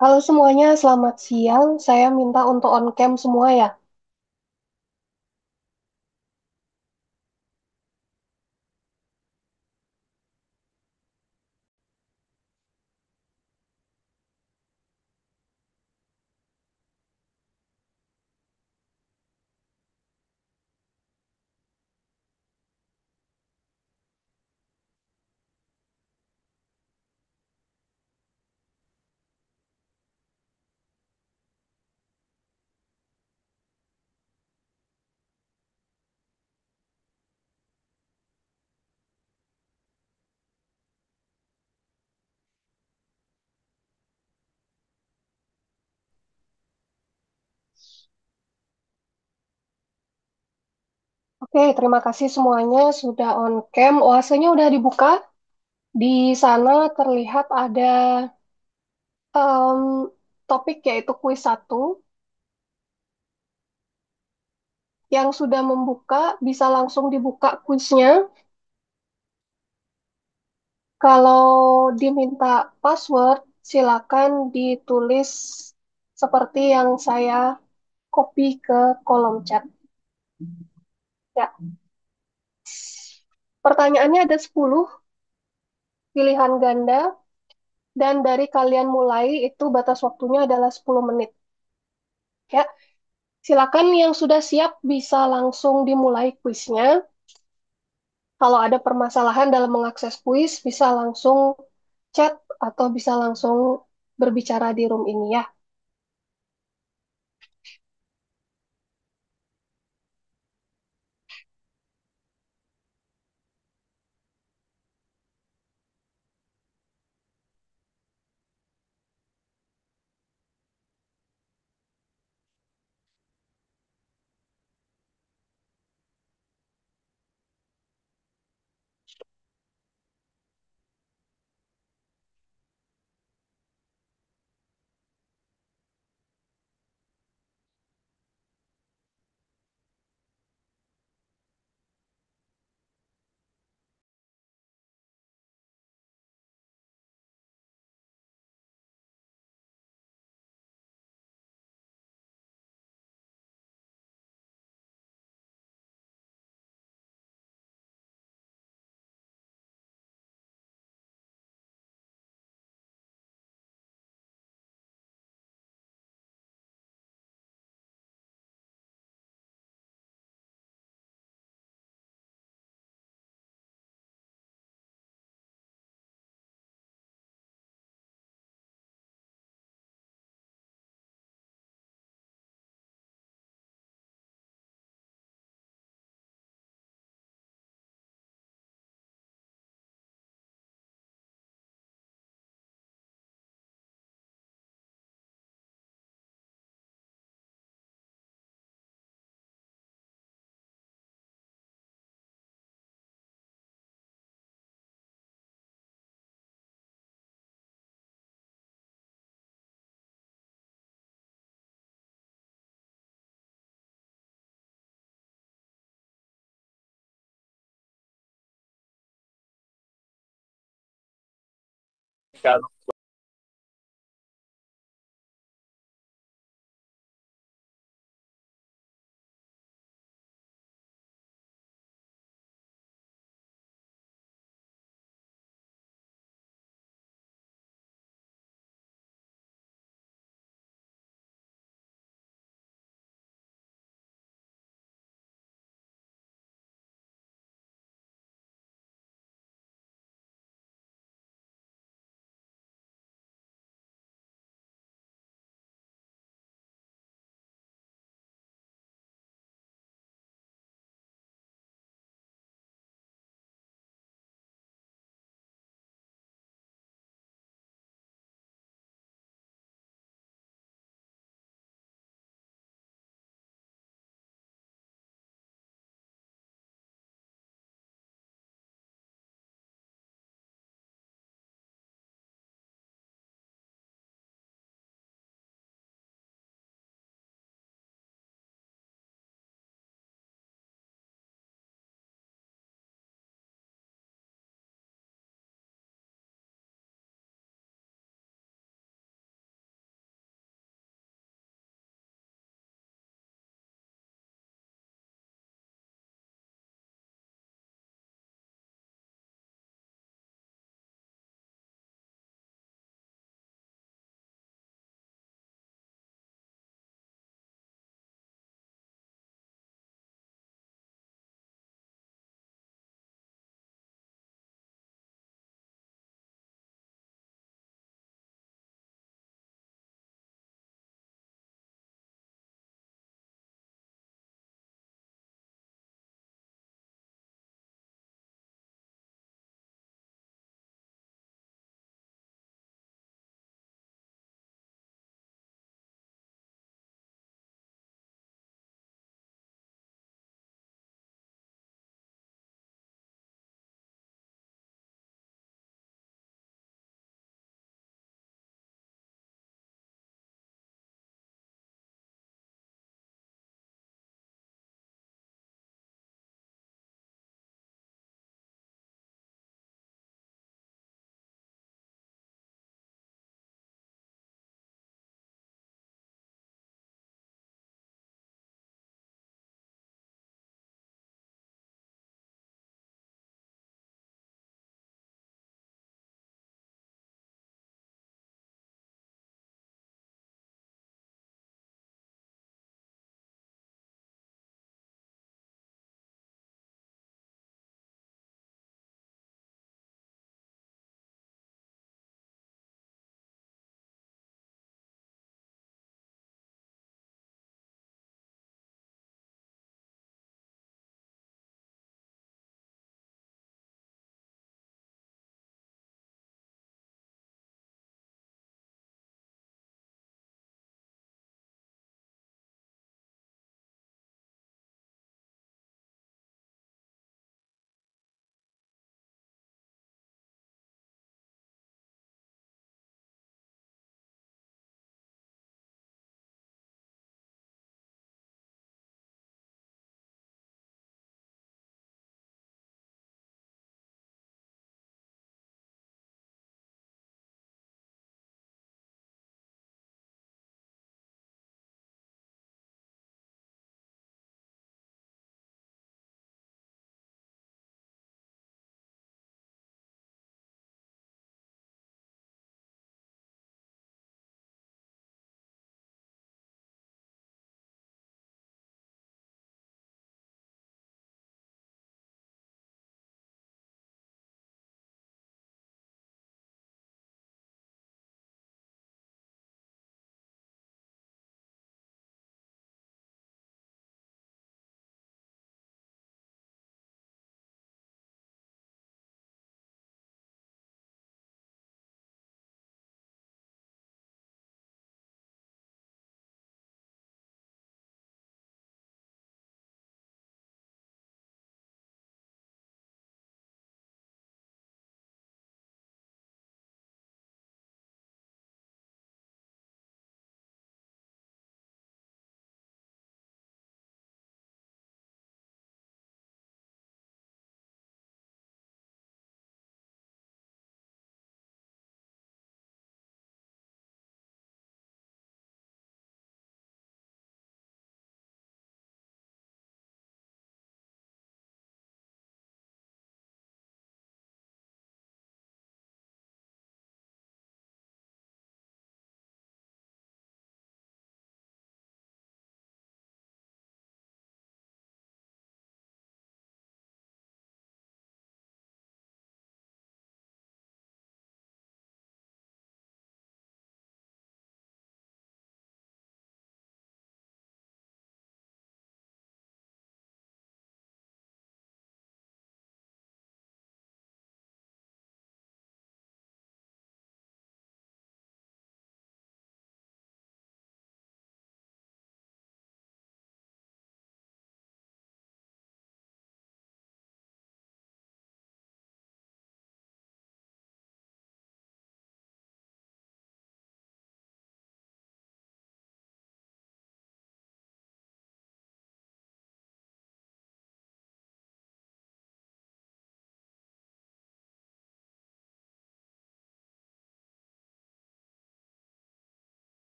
Halo semuanya, selamat siang. Saya minta untuk on cam semua ya. Oke, terima kasih semuanya sudah on cam. Oase-nya udah dibuka. Di sana terlihat ada em, topik yaitu kuis satu. Yang sudah membuka bisa langsung dibuka kuisnya. Kalau diminta password, silakan ditulis seperti yang saya copy ke kolom chat. Ya, pertanyaannya ada 10 pilihan ganda. Dan dari kalian mulai itu batas waktunya adalah 10 menit. Ya, silakan yang sudah siap bisa langsung dimulai kuisnya. Kalau ada permasalahan dalam mengakses kuis, bisa langsung chat atau bisa langsung berbicara di room ini ya.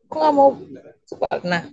Aku nggak mau. Nah,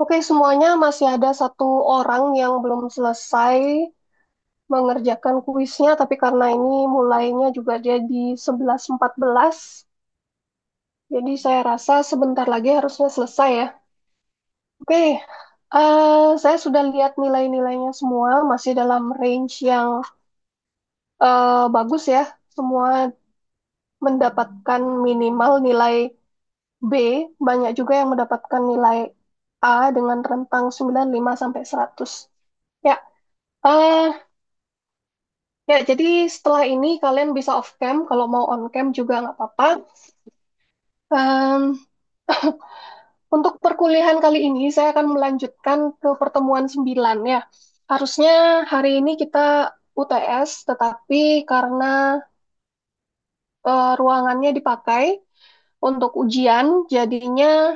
Oke, semuanya masih ada satu orang yang belum selesai mengerjakan kuisnya, tapi karena ini mulainya juga jadi 11.14, jadi saya rasa sebentar lagi harusnya selesai ya. Oke, saya sudah lihat nilai-nilainya semua, masih dalam range yang bagus ya. Semua mendapatkan minimal nilai B, banyak juga yang mendapatkan nilai A dengan rentang 95 sampai 100. Ya, eh, Ya, jadi setelah ini kalian bisa off cam, kalau mau on cam juga nggak apa-apa. Em, untuk perkuliahan kali ini saya akan melanjutkan ke pertemuan 9 ya. Harusnya hari ini kita UTS, tetapi karena ruangannya dipakai untuk ujian, jadinya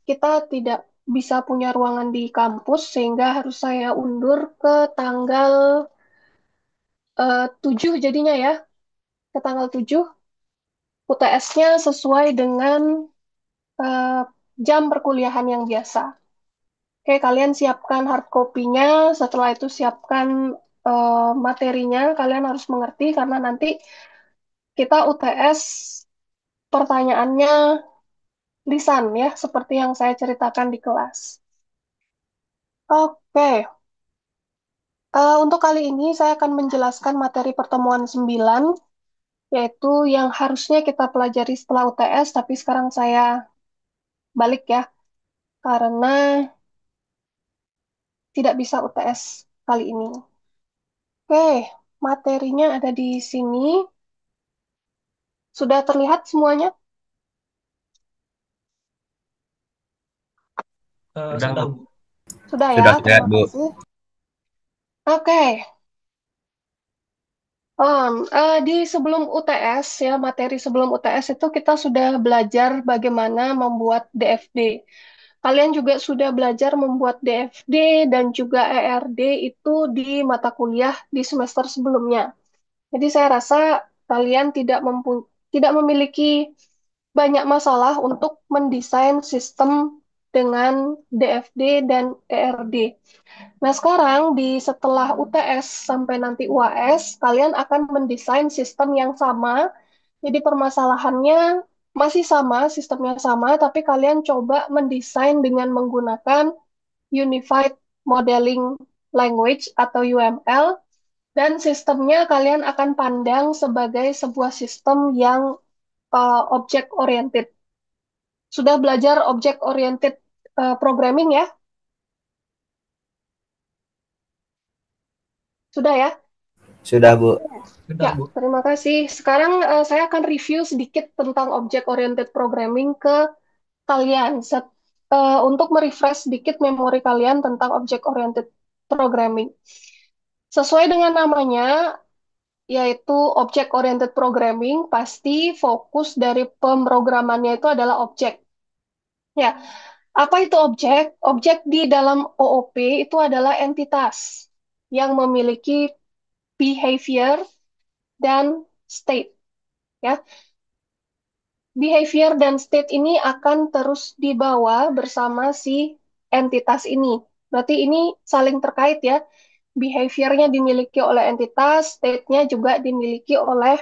kita tidak bisa punya ruangan di kampus sehingga harus saya undur ke tanggal 7 jadinya ya, ke tanggal 7 UTS-nya sesuai dengan eh, jam perkuliahan yang biasa. Oke, kalian siapkan hard copy-nya, setelah itu siapkan materinya, kalian harus mengerti karena nanti kita UTS pertanyaannya lisan ya, seperti yang saya ceritakan di kelas. Oke, untuk kali ini saya akan menjelaskan materi pertemuan 9, yaitu yang harusnya kita pelajari setelah UTS, tapi sekarang saya balik ya, karena tidak bisa UTS kali ini. Oke, materinya ada di sini. Sudah terlihat semuanya? Sudah, Bu. Sudah ya, Sudah, terima Bu. kasih. Oke, di sebelum UTS ya, materi sebelum UTS itu kita sudah belajar bagaimana membuat DFD. Kalian juga sudah belajar membuat DFD dan juga ERD itu di mata kuliah di semester sebelumnya. Jadi saya rasa kalian tidak memiliki banyak masalah untuk mendesain sistem dengan DFD dan ERD. Nah, sekarang setelah UTS sampai nanti UAS, kalian akan mendesain sistem yang sama. Jadi permasalahannya masih sama, sistemnya sama, tapi kalian coba mendesain dengan menggunakan Unified Modeling Language atau UML, dan sistemnya kalian akan pandang sebagai sebuah sistem yang object oriented. Sudah belajar object oriented programming ya? Sudah ya? Sudah, Bu. Ya, Sudah, Bu. terima kasih. Sekarang saya akan review sedikit tentang object oriented programming ke kalian untuk merefresh sedikit memori kalian tentang object oriented programming. Sesuai dengan namanya, yaitu object oriented programming, pasti fokus dari pemrogramannya itu adalah objek. Ya, apa itu objek? Objek di dalam OOP itu adalah entitas yang memiliki behavior dan state. Ya, behavior dan state ini akan terus dibawa bersama si entitas ini. Berarti ini saling terkait ya. Behaviornya dimiliki oleh entitas, state-nya juga dimiliki oleh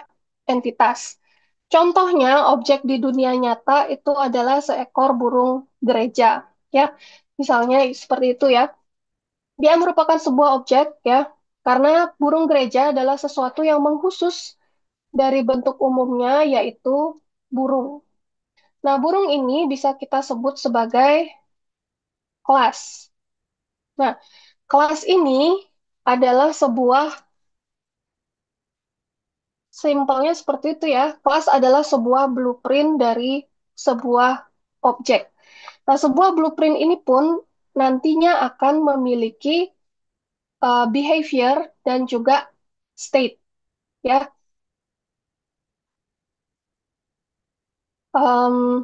entitas. Contohnya, objek di dunia nyata itu adalah seekor burung gereja. Ya, misalnya seperti itu ya. Dia merupakan sebuah objek ya, karena burung gereja adalah sesuatu yang mengkhusus dari bentuk umumnya, yaitu burung. Nah, burung ini bisa kita sebut sebagai kelas. Nah, kelas ini adalah sebuah, simpelnya seperti itu ya. Kelas adalah sebuah blueprint dari sebuah objek. Nah, sebuah blueprint ini pun nantinya akan memiliki behavior dan juga state ya. Em,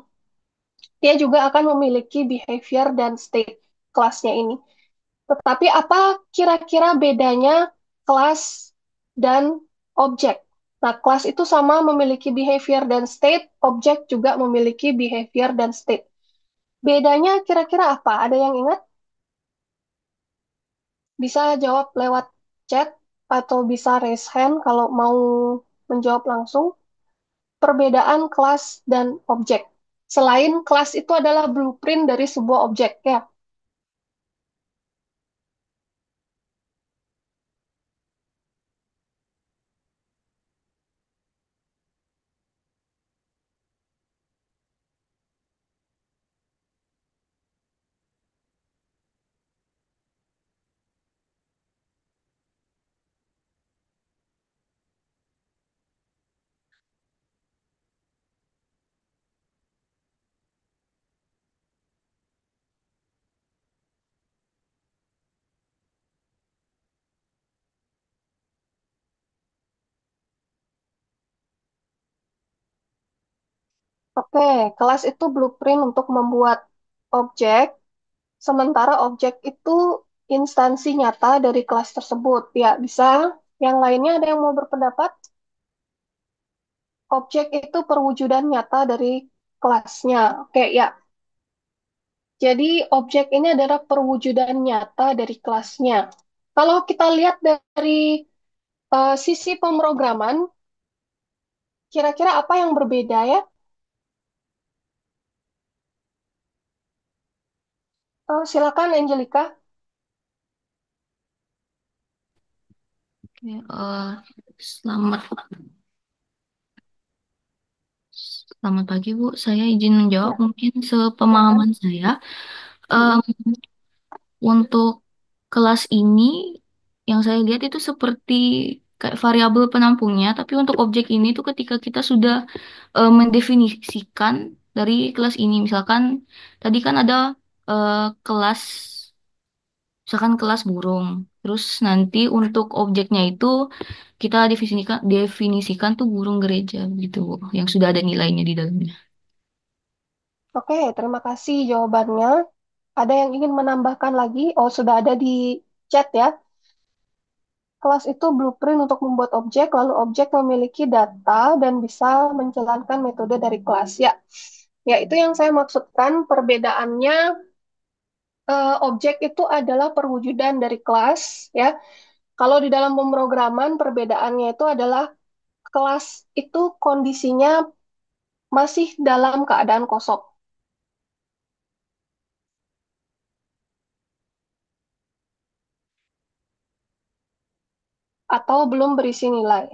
Dia juga akan memiliki behavior dan state kelasnya ini. Tetapi apa kira-kira bedanya kelas dan objek? Nah, kelas itu sama memiliki behavior dan state, objek juga memiliki behavior dan state. Bedanya kira-kira apa? Ada yang ingat? Bisa jawab lewat chat atau bisa raise hand kalau mau menjawab langsung. Perbedaan kelas dan objek. Selain kelas itu adalah blueprint dari sebuah objek, ya. Oke, kelas itu blueprint untuk membuat objek, sementara objek itu instansi nyata dari kelas tersebut. Ya, bisa. Yang lainnya ada yang mau berpendapat? Objek itu perwujudan nyata dari kelasnya. Oke, ya. Jadi objek ini adalah perwujudan nyata dari kelasnya. Kalau kita lihat dari sisi pemrograman, kira-kira apa yang berbeda ya? Silakan Angelica. Oke, selamat selamat pagi Bu. Saya izin menjawab. Ya, Mungkin silakan. sepemahaman saya, em, Mm-mm. untuk kelas ini yang saya lihat itu seperti kayak variabel penampungnya, tapi untuk objek ini tuh ketika kita sudah mendefinisikan dari kelas ini, misalkan tadi kan ada eh, kelas, misalkan kelas burung. Terus nanti untuk objeknya itu kita definisikan tuh burung gereja gitu, Bu, yang sudah ada nilainya di dalamnya. Oke, terima kasih jawabannya. Ada yang ingin menambahkan lagi? Oh, sudah ada di chat ya. Kelas itu blueprint untuk membuat objek, lalu objek memiliki data dan bisa menjalankan metode dari kelas. Ya, ya itu yang saya maksudkan. Perbedaannya, objek itu adalah perwujudan dari kelas. Ya, kalau di dalam pemrograman perbedaannya itu adalah kelas itu kondisinya masih dalam keadaan kosong atau belum berisi nilai.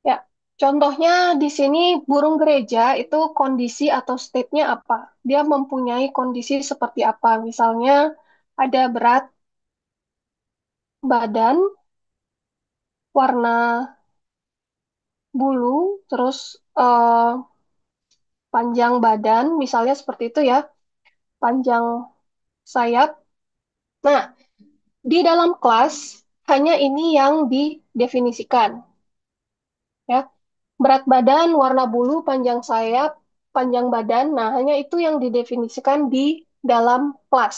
Ya, contohnya di sini burung gereja itu kondisi atau state-nya apa? Dia mempunyai kondisi seperti apa? Misalnya ada berat badan, warna bulu, terus eh, panjang badan, misalnya seperti itu ya, panjang sayap. Nah, di dalam kelas hanya ini yang didefinisikan, ya. Berat badan, warna bulu, panjang sayap, panjang badan. Nah, hanya itu yang didefinisikan di dalam kelas.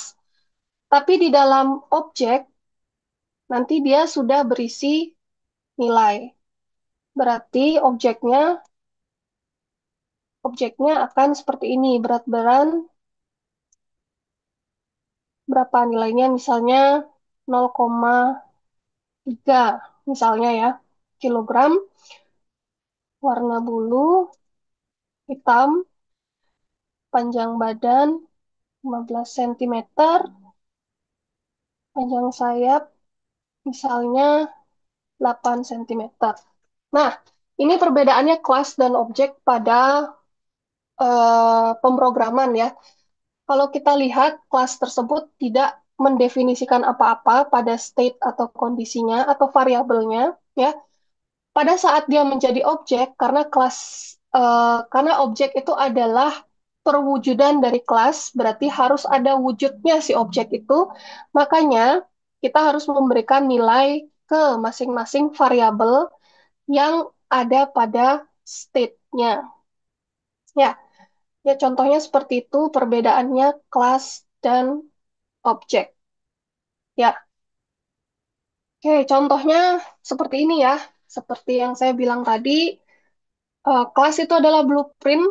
Tapi di dalam objek, nanti dia sudah berisi nilai. Berarti objeknya akan seperti ini. Berat badan, berapa nilainya? Misalnya 0,3, misalnya ya, kilogram. Warna bulu, hitam, panjang badan, 15 cm, panjang sayap, misalnya 8 cm. Nah, ini perbedaannya kelas dan objek pada pemrograman ya. Kalau kita lihat kelas tersebut tidak mendefinisikan apa-apa pada state atau kondisinya atau variabelnya ya. Pada saat dia menjadi objek karena objek itu adalah perwujudan dari kelas, berarti harus ada wujudnya si objek itu. Makanya kita harus memberikan nilai ke masing-masing variabel yang ada pada state-nya. Ya, ya contohnya seperti itu perbedaannya kelas dan objek. Ya, oke, contohnya seperti ini ya. Seperti yang saya bilang tadi, kelas itu adalah blueprint.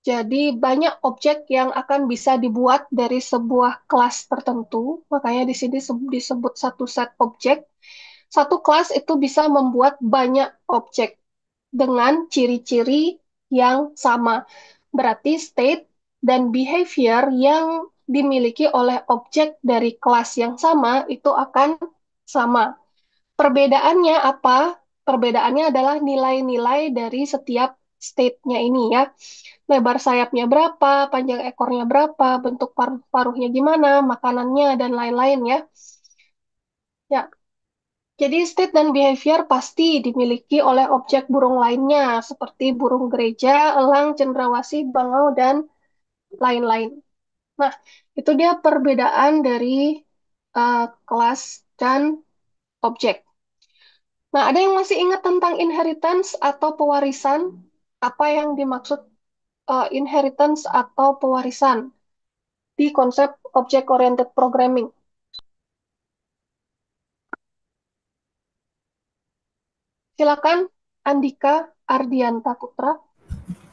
Jadi banyak objek yang akan bisa dibuat dari sebuah kelas tertentu. Makanya di sini disebut satu set objek. Satu kelas itu bisa membuat banyak objek dengan ciri-ciri yang sama. Berarti state dan behavior yang dimiliki oleh objek dari kelas yang sama itu akan sama. Perbedaannya apa? Perbedaannya adalah nilai-nilai dari setiap state-nya ini ya. Lebar sayapnya berapa, panjang ekornya berapa, bentuk paruh-paruhnya gimana, makanannya, dan lain-lain ya. Ya, jadi state dan behavior pasti dimiliki oleh objek burung lainnya, seperti burung gereja, elang, cendrawasih, bangau, dan lain-lain. Nah, itu dia perbedaan dari kelas dan objek. Nah, ada yang masih ingat tentang inheritance atau pewarisan? apa yang dimaksud inheritance atau pewarisan di konsep object oriented programming? Silakan Andika Ardianta Putra.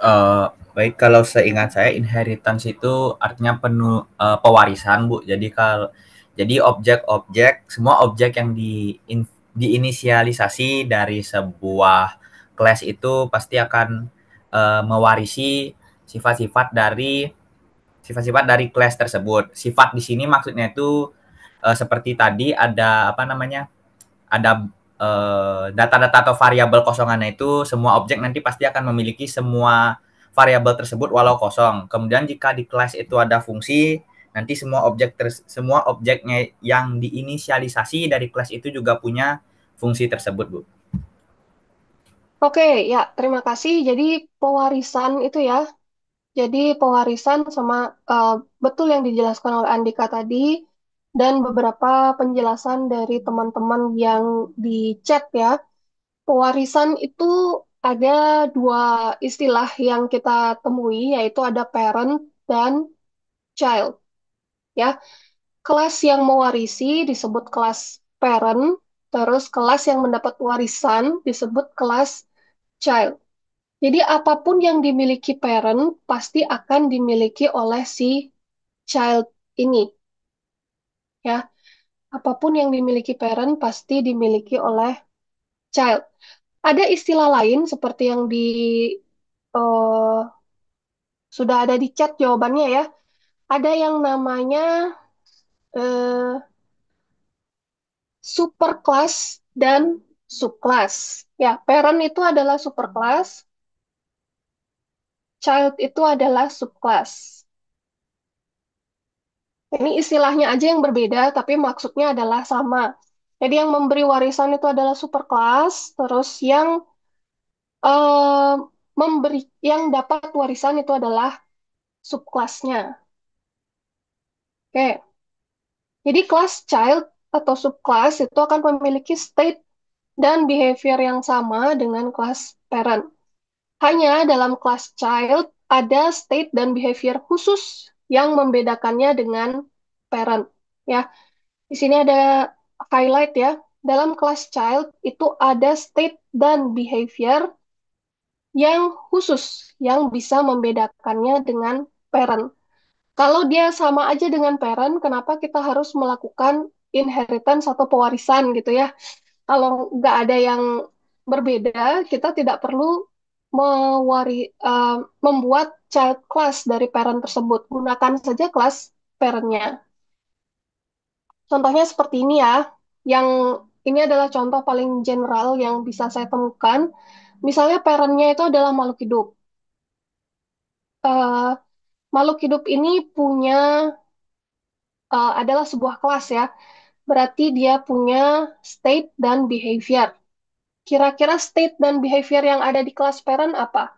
Eh, Baik, kalau seingat saya inheritance itu artinya pewarisan, Bu. Jadi objek-objek, semua objek yang diinisialisasi dari sebuah kelas itu pasti akan mewarisi sifat-sifat dari sifat-sifat dari kelas tersebut. Sifat di sini maksudnya itu seperti tadi ada apa namanya? Ada data-data atau variabel kosongannya itu semua objek nanti pasti akan memiliki semua variabel tersebut walau kosong. Kemudian jika di kelas itu ada fungsi, nanti semua objeknya yang diinisialisasi dari kelas itu juga punya fungsi tersebut, Bu. Oke, ya, terima kasih. Jadi pewarisan itu ya. Jadi pewarisan sama uh, betul yang dijelaskan oleh Andika tadi dan beberapa penjelasan dari teman-teman yang di chat ya. Pewarisan itu ada dua istilah yang kita temui, yaitu ada parent dan child. Ya, kelas yang mewarisi disebut kelas parent, terus kelas yang mendapat warisan disebut kelas child. Jadi apapun yang dimiliki parent pasti akan dimiliki oleh si child ini, ya. Apapun yang dimiliki parent pasti dimiliki oleh child. Ada istilah lain seperti yang eh, sudah ada di chat jawabannya ya. Ada yang namanya eh, superclass dan subclass. Ya, parent itu adalah superclass, child itu adalah subclass. Ini istilahnya aja yang berbeda, tapi maksudnya adalah sama. Jadi yang memberi warisan itu adalah superclass, terus eh, memberi yang dapat warisan itu adalah subclassnya. Oke, jadi kelas child atau subclass itu akan memiliki state dan behavior yang sama dengan kelas parent. Hanya dalam kelas child ada state dan behavior khusus yang membedakannya dengan parent. Ya, di sini ada highlight ya. Dalam kelas child itu ada state dan behavior yang khusus yang bisa membedakannya dengan parent. Kalau dia sama aja dengan parent, kenapa kita harus melakukan inheritance atau pewarisan gitu ya? Kalau nggak ada yang berbeda, kita tidak perlu membuat child class dari parent tersebut. Gunakan saja kelas parentnya. Contohnya seperti ini ya. Yang ini adalah contoh paling general yang bisa saya temukan. Misalnya parentnya itu adalah makhluk hidup. Eh, Makhluk hidup ini punya adalah sebuah kelas ya. Berarti dia punya state dan behavior. Kira-kira state dan behavior yang ada di kelas parent apa?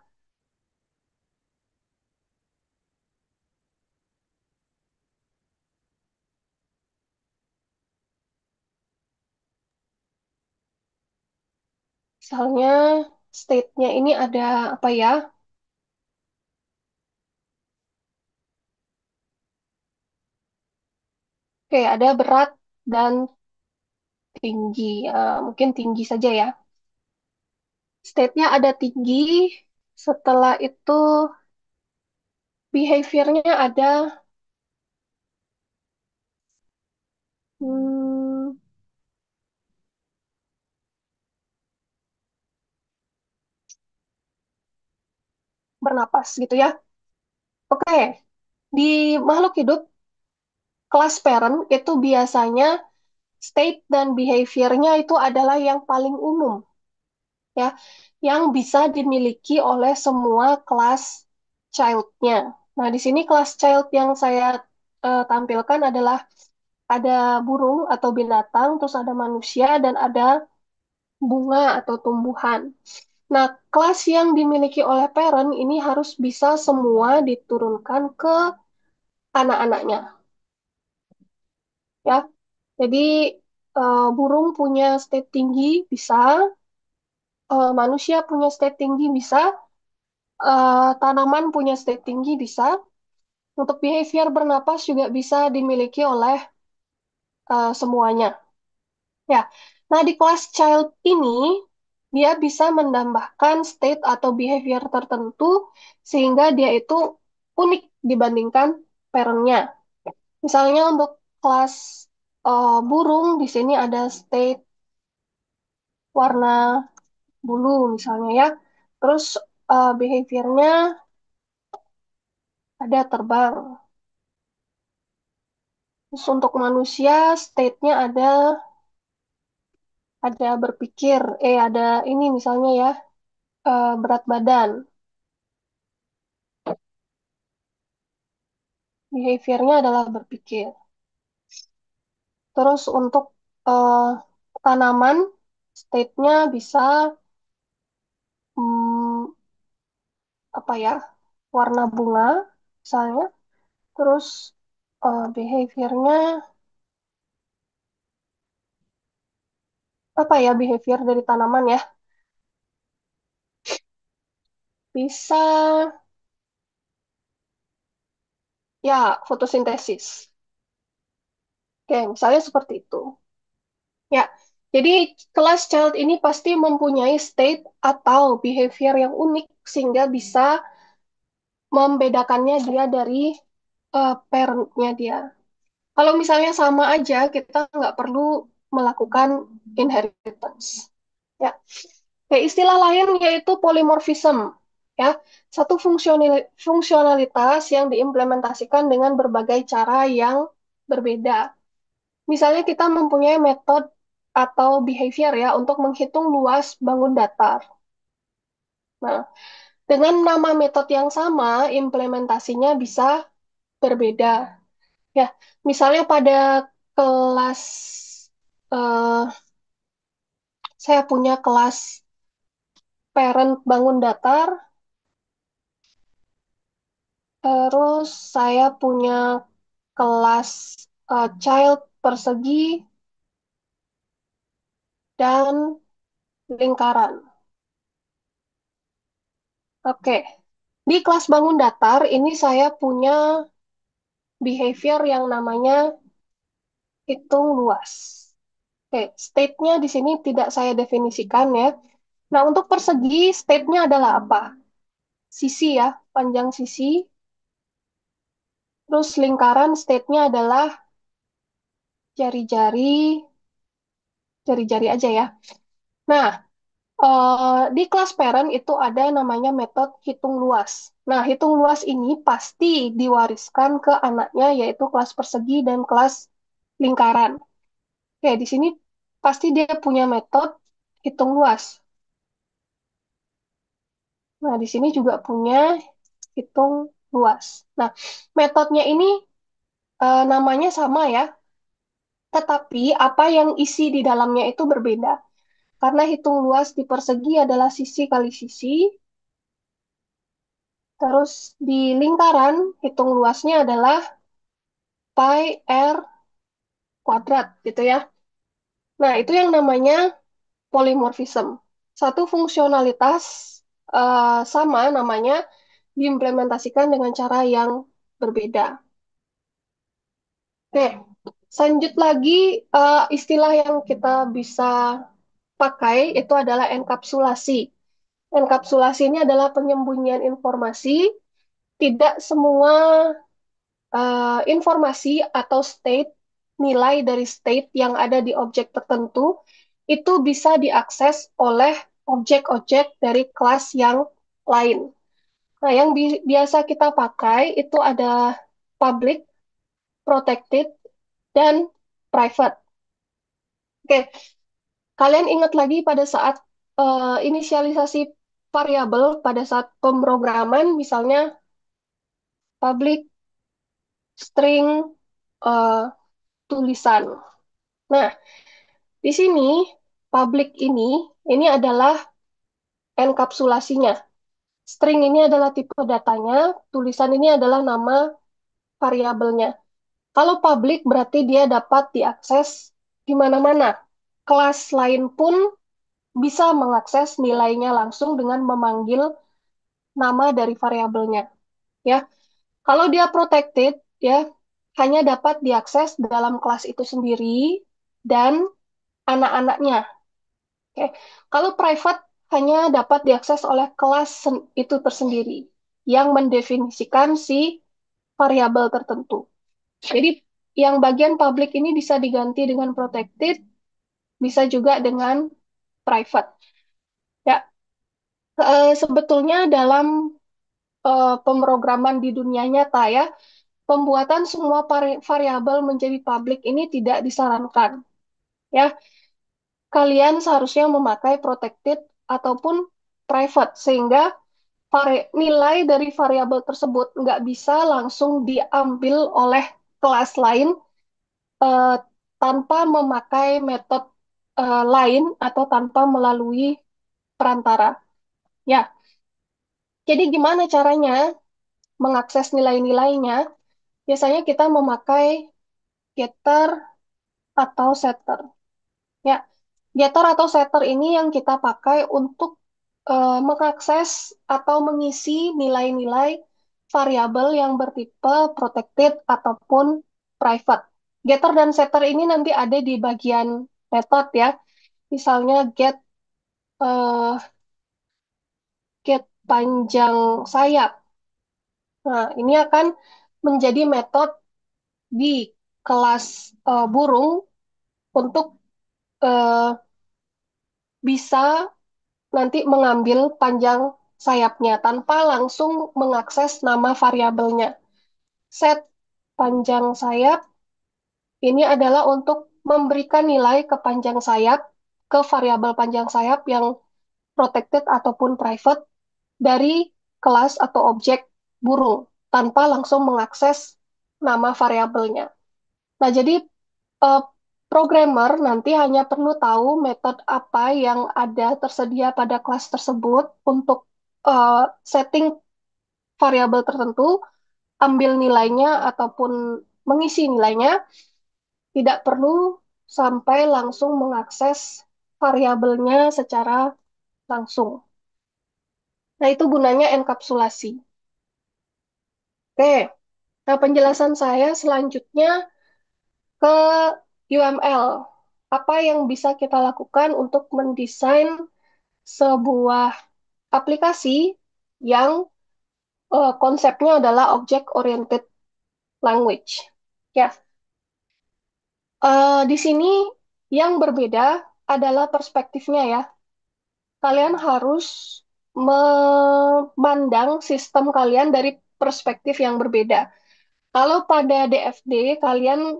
Misalnya state-nya ini ada apa ya? Oke, ada berat dan tinggi. Mungkin tinggi saja ya. State-nya ada tinggi, setelah itu behavior-nya ada hmm, bernapas gitu ya. Oke, di makhluk hidup, kelas parent itu biasanya state dan behavior-nya itu adalah yang paling umum ya, yang bisa dimiliki oleh semua kelas child-nya. Nah, di sini kelas child yang saya tampilkan adalah ada burung atau binatang, terus ada manusia, dan ada bunga atau tumbuhan. Nah, kelas yang dimiliki oleh parent ini harus bisa semua diturunkan ke anak-anaknya, ya. Jadi, burung punya state tinggi bisa, manusia punya state tinggi bisa, Tanaman punya state tinggi bisa. Untuk behavior bernapas juga bisa dimiliki oleh semuanya. Ya. Nah, di kelas child ini dia bisa menambahkan state atau behavior tertentu sehingga dia itu unik dibandingkan parent-nya. Misalnya untuk kelas burung di sini ada state warna bulu misalnya ya. Terus behaviornya ada terbang. Terus untuk manusia state-nya ada berpikir, ada ini misalnya ya, berat badan. Behaviornya adalah berpikir. Terus untuk eh, tanaman, state-nya bisa hmm, apa ya, warna bunga misalnya. Terus behaviornya apa ya behavior dari tanaman ya? Bisa ya fotosintesis. Oke, misalnya seperti itu. Ya, jadi kelas child ini pasti mempunyai state atau behavior yang unik sehingga bisa membedakannya dia dari parent-nya dia. Kalau misalnya sama aja, kita nggak perlu melakukan inheritance. Ya, kayak istilah lain yaitu polymorphism. Ya, satu fungsionalitas yang diimplementasikan dengan berbagai cara yang berbeda. Misalnya kita mempunyai metode atau behavior ya untuk menghitung luas bangun datar. Nah, dengan nama metode yang sama, implementasinya bisa berbeda. Ya, misalnya pada kelas eh, saya punya kelas parent bangun datar, terus saya punya kelas child persegi dan lingkaran. Oke, di kelas bangun datar ini saya punya behavior yang namanya hitung luas. Oke, state-nya di sini tidak saya definisikan ya. Nah, untuk persegi, state-nya adalah apa? Sisi ya, panjang sisi. Terus lingkaran, state-nya adalah jari-jari, jari-jari aja ya. Nah, di kelas parent itu ada namanya metode hitung luas. Nah, hitung luas ini pasti diwariskan ke anaknya, yaitu kelas persegi dan kelas lingkaran. Oke, di sini pasti dia punya metode hitung luas. Nah, di sini juga punya hitung luas. Nah, metodenya ini namanya sama ya, tetapi apa yang isi di dalamnya itu berbeda. Karena hitung luas di persegi adalah sisi kali sisi, terus di lingkaran hitung luasnya adalah pi r kuadrat gitu ya. Nah, itu yang namanya polymorphism. Satu fungsionalitas sama namanya diimplementasikan dengan cara yang berbeda. Oke, lanjut lagi istilah yang kita bisa pakai itu adalah enkapsulasi. Enkapsulasi ini adalah penyembunyian informasi. Tidak semua informasi atau state, nilai dari state yang ada di objek tertentu itu bisa diakses oleh objek-objek dari kelas yang lain. Nah, yang biasa kita pakai itu ada public, protected, dan private. Oke, kalian ingat lagi pada saat inisialisasi variabel pada saat pemrograman, misalnya public, string, eh, tulisan. Nah, di sini public ini adalah enkapsulasinya. String ini adalah tipe datanya, tulisan ini adalah nama variabelnya. Kalau public berarti dia dapat diakses di mana-mana. Kelas lain pun bisa mengakses nilainya langsung dengan memanggil nama dari variabelnya. Ya, kalau dia protected, ya hanya dapat diakses dalam kelas itu sendiri dan anak-anaknya. Oke. Kalau private hanya dapat diakses oleh kelas itu tersendiri yang mendefinisikan si variabel tertentu. Jadi yang bagian public ini bisa diganti dengan protected, bisa juga dengan private. Ya, sebetulnya dalam pemrograman di dunia nyata ya, pembuatan semua variabel menjadi public ini tidak disarankan. Ya, kalian seharusnya memakai protected ataupun private sehingga nilai dari variabel tersebut nggak bisa langsung diambil oleh kelas lain eh, tanpa memakai metode lain atau tanpa melalui perantara. Ya, jadi gimana caranya mengakses nilai-nilainya? Biasanya kita memakai getter atau setter. Ya, getter atau setter ini yang kita pakai untuk mengakses atau mengisi nilai-nilai variabel yang bertipe protected ataupun private. Getter dan setter ini nanti ada di bagian method ya. Misalnya eh, get panjang sayap. Nah, ini akan menjadi metode di kelas burung untuk eh, bisa nanti mengambil panjang sayapnya tanpa langsung mengakses nama variabelnya. Set panjang sayap ini adalah untuk memberikan nilai ke panjang sayap, ke variabel panjang sayap yang protected ataupun private dari kelas atau objek burung tanpa langsung mengakses nama variabelnya. Nah, jadi eh, programmer nanti hanya perlu tahu metode apa yang ada tersedia pada kelas tersebut untuk setting variabel tertentu, ambil nilainya ataupun mengisi nilainya, tidak perlu sampai langsung mengakses variabelnya secara langsung. Nah, itu gunanya enkapsulasi. Oke, nah penjelasan saya selanjutnya ke UML. Apa yang bisa kita lakukan untuk mendesain sebuah aplikasi yang konsepnya adalah object oriented language. Ya, di sini yang berbeda adalah perspektifnya ya. Kalian harus memandang sistem kalian dari perspektif yang berbeda. Kalau pada DFD, kalian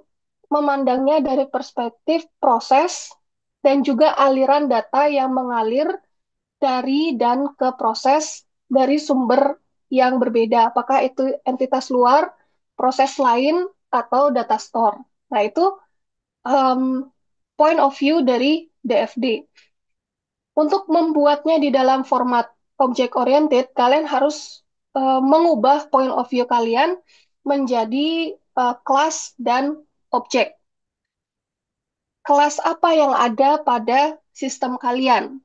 memandangnya dari perspektif proses dan juga aliran data yang mengalir dari dan ke proses dari sumber yang berbeda. Apakah itu entitas luar, proses lain, atau data store. Nah, itu um, point of view dari DFD. Untuk membuatnya di dalam format object oriented, kalian harus mengubah point of view kalian menjadi kelas dan objek. Kelas apa yang ada pada sistem kalian?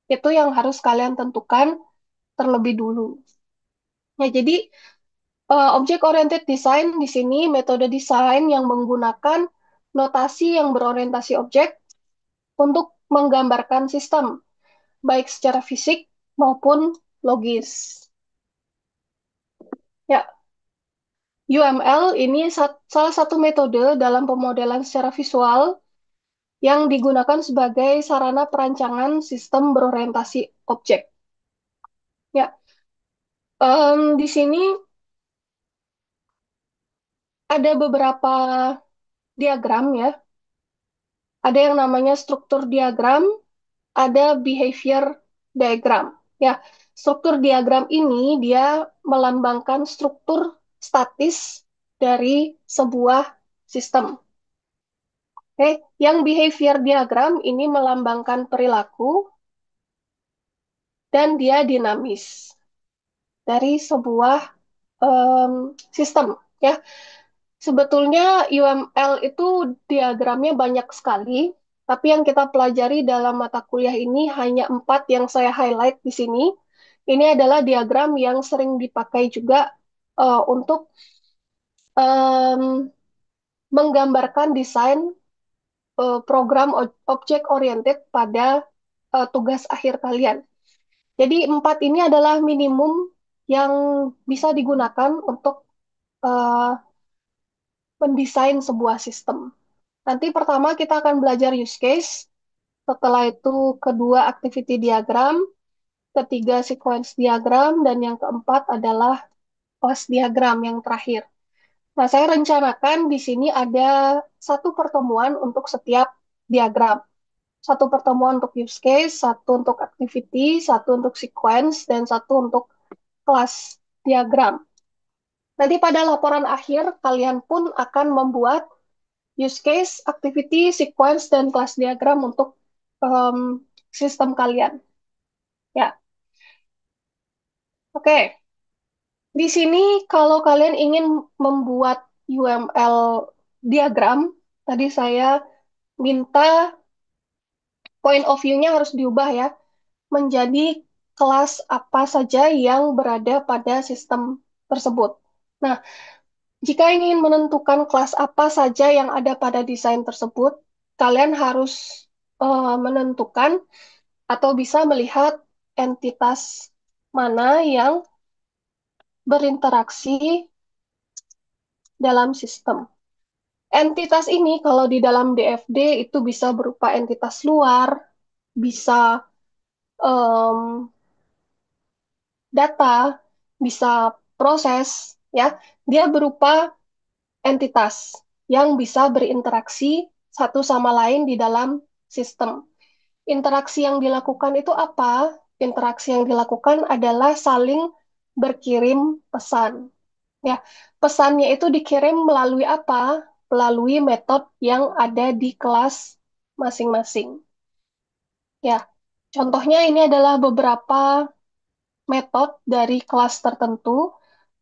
Itu yang harus kalian tentukan terlebih dulu. Ya, jadi object oriented design di sini metode desain yang menggunakan notasi yang berorientasi objek untuk menggambarkan sistem, baik secara fisik maupun logis. Ya, UML ini salah satu metode dalam pemodelan secara visual yang digunakan sebagai sarana perancangan sistem berorientasi objek. Ya, di sini ada beberapa diagram ya. Ada yang namanya struktur diagram, ada behavior diagram. Ya, struktur diagram ini dia melambangkan struktur statis dari sebuah sistem. Oke, yang behavior diagram ini melambangkan perilaku dan dia dinamis dari sebuah sistem. Ya, sebetulnya UML itu diagramnya banyak sekali, tapi yang kita pelajari dalam mata kuliah ini hanya 4 yang saya highlight di sini. Ini adalah diagram yang sering dipakai juga untuk em, menggambarkan desain program object oriented pada tugas akhir kalian. Jadi 4 ini adalah minimum yang bisa digunakan untuk eh, mendesain sebuah sistem. Nanti pertama kita akan belajar use case, setelah itu kedua activity diagram, ketiga sequence diagram, dan yang keempat adalah class diagram yang terakhir. Nah, saya rencanakan di sini ada satu pertemuan untuk setiap diagram. Satu pertemuan untuk use case, satu untuk activity, satu untuk sequence, dan satu untuk kelas diagram. Nanti pada laporan akhir, kalian pun akan membuat use case, activity, sequence, dan kelas diagram untuk sistem kalian. Ya, oke. Di sini kalau kalian ingin membuat UML diagram, tadi saya minta point of view-nya harus diubah ya, menjadi kelas apa saja yang berada pada sistem tersebut. Nah, jika ingin menentukan kelas apa saja yang ada pada desain tersebut, kalian harus menentukan atau bisa melihat entitas mana yang berinteraksi dalam sistem. Entitas ini kalau di dalam DFD itu bisa berupa entitas luar, bisa em, data, bisa proses, ya. Dia berupa entitas yang bisa berinteraksi satu sama lain di dalam sistem. Interaksi yang dilakukan itu apa? Interaksi yang dilakukan adalah saling berkirim pesan. Ya, pesannya itu dikirim melalui apa? Melalui metode yang ada di kelas masing-masing. Ya, contohnya ini adalah beberapa metode dari kelas tertentu.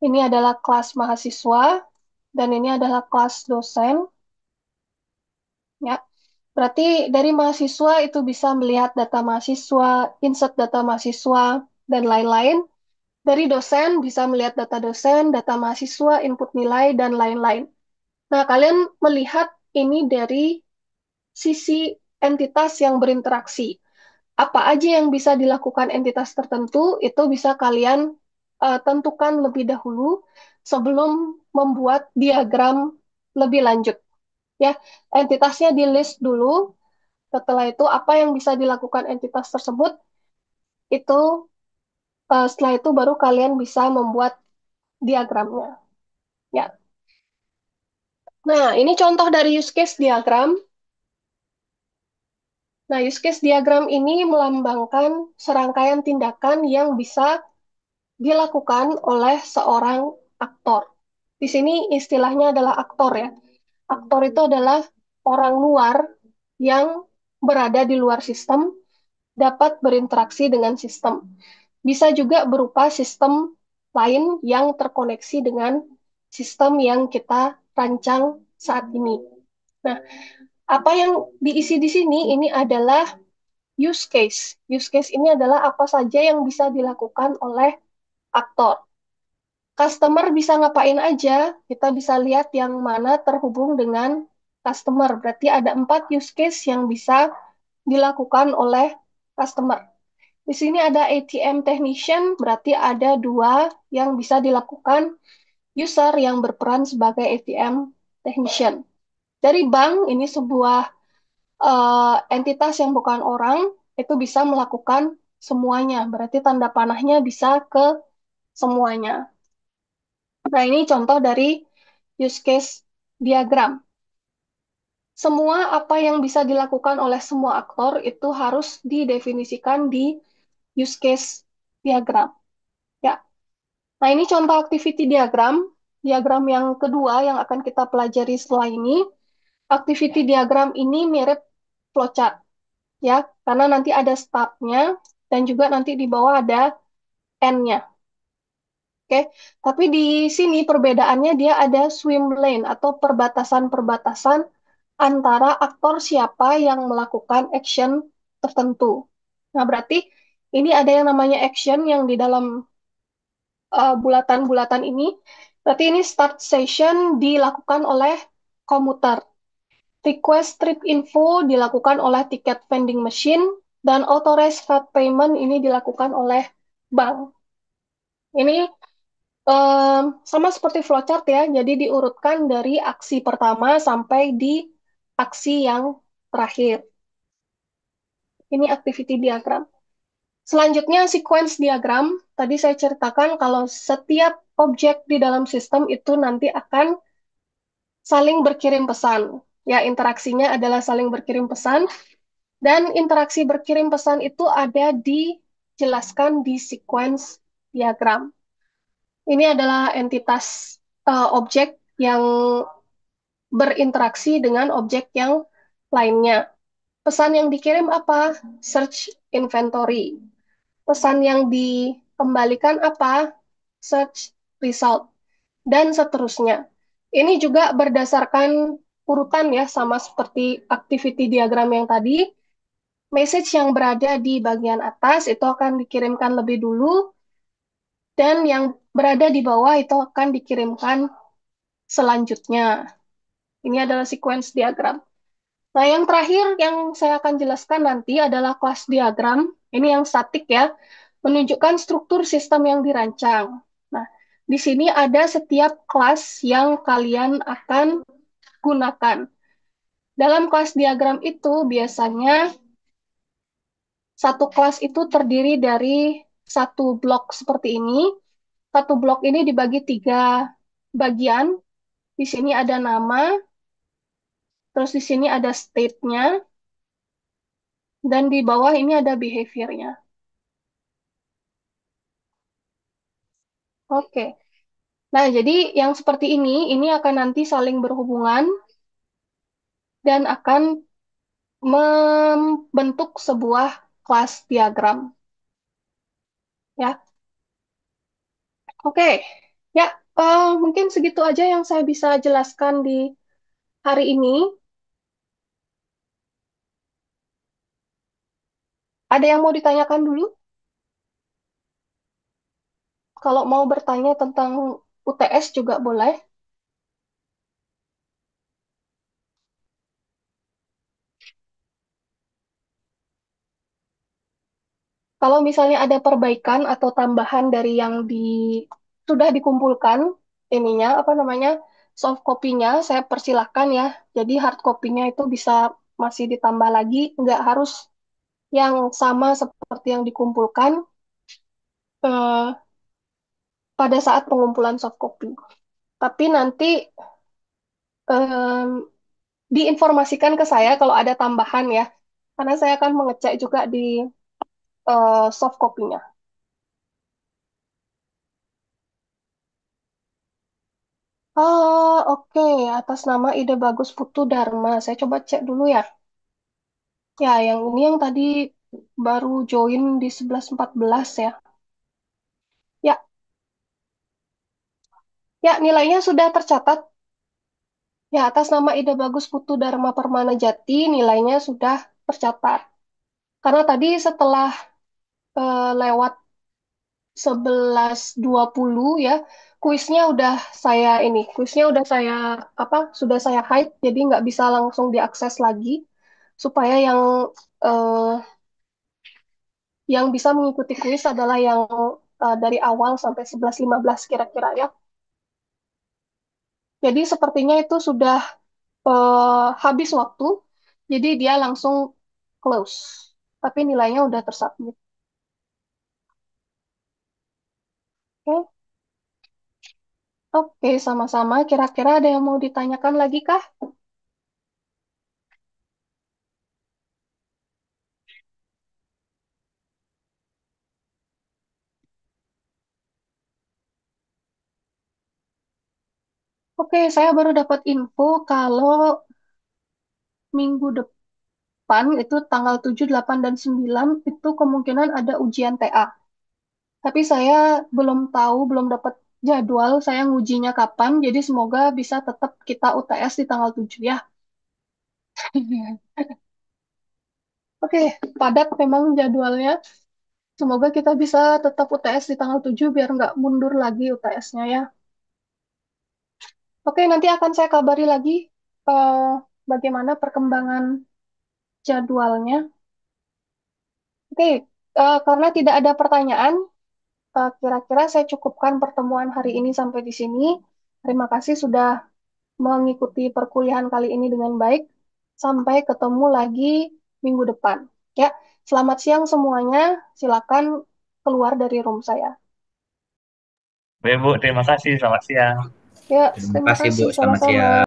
Ini adalah kelas mahasiswa dan ini adalah kelas dosen. Ya, berarti dari mahasiswa itu bisa melihat data mahasiswa, insert data mahasiswa, dan lain-lain. Dari dosen bisa melihat data dosen, data mahasiswa, input nilai, dan lain-lain. Nah, kalian melihat ini dari sisi entitas yang berinteraksi. Apa aja yang bisa dilakukan entitas tertentu, itu bisa kalian tentukan lebih dahulu sebelum membuat diagram lebih lanjut. Ya, entitasnya di list dulu. Setelah itu, apa yang bisa dilakukan entitas tersebut, itu setelah itu baru kalian bisa membuat diagramnya. Ya. Nah, ini contoh dari use case diagram. Nah, use case diagram ini melambangkan serangkaian tindakan yang bisa dilakukan oleh seorang aktor. Di sini istilahnya adalah aktor ya. Aktor itu adalah orang luar yang berada di luar sistem, dapat berinteraksi dengan sistem. Bisa juga berupa sistem lain yang terkoneksi dengan sistem yang kita rancang saat ini. Nah, apa yang diisi di sini ini adalah use case. Use case ini adalah apa saja yang bisa dilakukan oleh aktor. Customer bisa ngapain aja, kita bisa lihat yang mana terhubung dengan customer. Berarti ada 4 use case yang bisa dilakukan oleh customer. Di sini ada ATM technician, berarti ada 2 yang bisa dilakukan user yang berperan sebagai ATM technician. Dari bank, ini sebuah entitas yang bukan orang, itu bisa melakukan semuanya. Berarti tanda panahnya bisa ke semuanya. Nah, ini contoh dari use case diagram. Semua apa yang bisa dilakukan oleh semua aktor itu harus didefinisikan di use case diagram. Ya. Nah, ini contoh activity diagram. Diagram yang kedua yang akan kita pelajari setelah ini. Activity diagram ini mirip flowchart, ya, karena nanti ada start-nya dan juga nanti di bawah ada end-nya. Oke, tapi di sini perbedaannya dia ada swim lane atau perbatasan-perbatasan antara aktor siapa yang melakukan action tertentu. Nah, berarti Ini ada yang namanya action yang di dalam bulatan-bulatan ini. Berarti ini start session dilakukan oleh komuter. Request trip info dilakukan oleh ticket vending machine dan authorized fat payment ini dilakukan oleh bank. Ini sama seperti flowchart ya, jadi diurutkan dari aksi pertama sampai di aksi yang terakhir. Ini activity diagram. Selanjutnya sequence diagram. Tadi saya ceritakan kalau setiap objek di dalam sistem itu nanti akan saling berkirim pesan. Ya, interaksinya adalah saling berkirim pesan. Dan interaksi berkirim pesan itu ada dijelaskan di sequence diagram. Ini adalah entitas objek yang berinteraksi dengan objek yang lainnya. Pesan yang dikirim apa? Search inventory. Pesan yang dikembalikan apa? Search result. Dan seterusnya. Ini juga berdasarkan urutan ya, sama seperti activity diagram yang tadi. Message yang berada di bagian atas itu akan dikirimkan lebih dulu, dan yang berada di bawah itu akan dikirimkan selanjutnya. Ini adalah sequence diagram. Nah, yang terakhir yang saya akan jelaskan nanti adalah kelas diagram. Ini yang statik ya, menunjukkan struktur sistem yang dirancang. Nah, di sini ada setiap kelas yang kalian akan gunakan. Dalam kelas diagram itu biasanya satu kelas itu terdiri dari satu blok seperti ini. Satu blok ini dibagi tiga bagian. Di sini ada nama, terus di sini ada state-nya, dan di bawah ini ada behavior-nya. Oke. Nah, jadi yang seperti ini akan nanti saling berhubungan dan akan membentuk sebuah kelas diagram. Ya, oke. Ya, mungkin segitu aja yang saya bisa jelaskan di hari ini. Ada yang mau ditanyakan dulu? Kalau mau bertanya tentang UTS juga boleh. Kalau misalnya ada perbaikan atau tambahan dari yang sudah dikumpulkan, ininya apa namanya, soft copy-nya, saya persilahkan ya. Jadi hard copy-nya itu bisa masih ditambah lagi, nggak harus yang sama seperti yang dikumpulkan eh, pada saat pengumpulan soft copy. Tapi nanti em, diinformasikan ke saya kalau ada tambahan ya, karena saya akan mengecek juga di soft copy-nya. Oke. Atas nama Ide Bagus Putu Dharma. Saya coba cek dulu ya. Ya, yang ini yang tadi baru join di 11.14 ya. Ya, ya nilainya sudah tercatat. Ya, atas nama Ide Bagus Putu Dharma Permana Jati, nilainya sudah tercatat. Karena tadi setelah lewat 11.20 ya, kuisnya udah saya apa? Sudah saya hide, jadi nggak bisa langsung diakses lagi supaya eh, yang bisa mengikuti kuis adalah yang dari awal sampai 11.15 kira-kira ya. Jadi sepertinya itu sudah habis waktu, jadi dia langsung close. Tapi nilainya udah tersubmit. Oke, oke, sama-sama. Kira-kira ada yang mau ditanyakan lagi kah? Oke, saya baru dapat info kalau minggu depan itu tanggal 7, 8, dan 9 itu kemungkinan ada ujian TA. Tapi saya belum tahu, belum dapat jadwal saya ngujinya kapan, jadi semoga bisa tetap kita UTS di tanggal 7 ya. Oke, padat memang jadwalnya. Semoga kita bisa tetap UTS di tanggal 7 biar nggak mundur lagi UTS-nya ya. Oke, nanti akan saya kabari lagi eh, bagaimana perkembangan jadwalnya. Oke, karena tidak ada pertanyaan, kira-kira saya cukupkan pertemuan hari ini sampai di sini. Terima kasih sudah mengikuti perkuliahan kali ini dengan baik. Sampai ketemu lagi minggu depan. Ya, selamat siang semuanya. Silakan keluar dari room saya. Baik, Bu, terima kasih. Selamat siang. Ya, Terima terima kasih Bu, kasih. selamat Sama-sama. siang.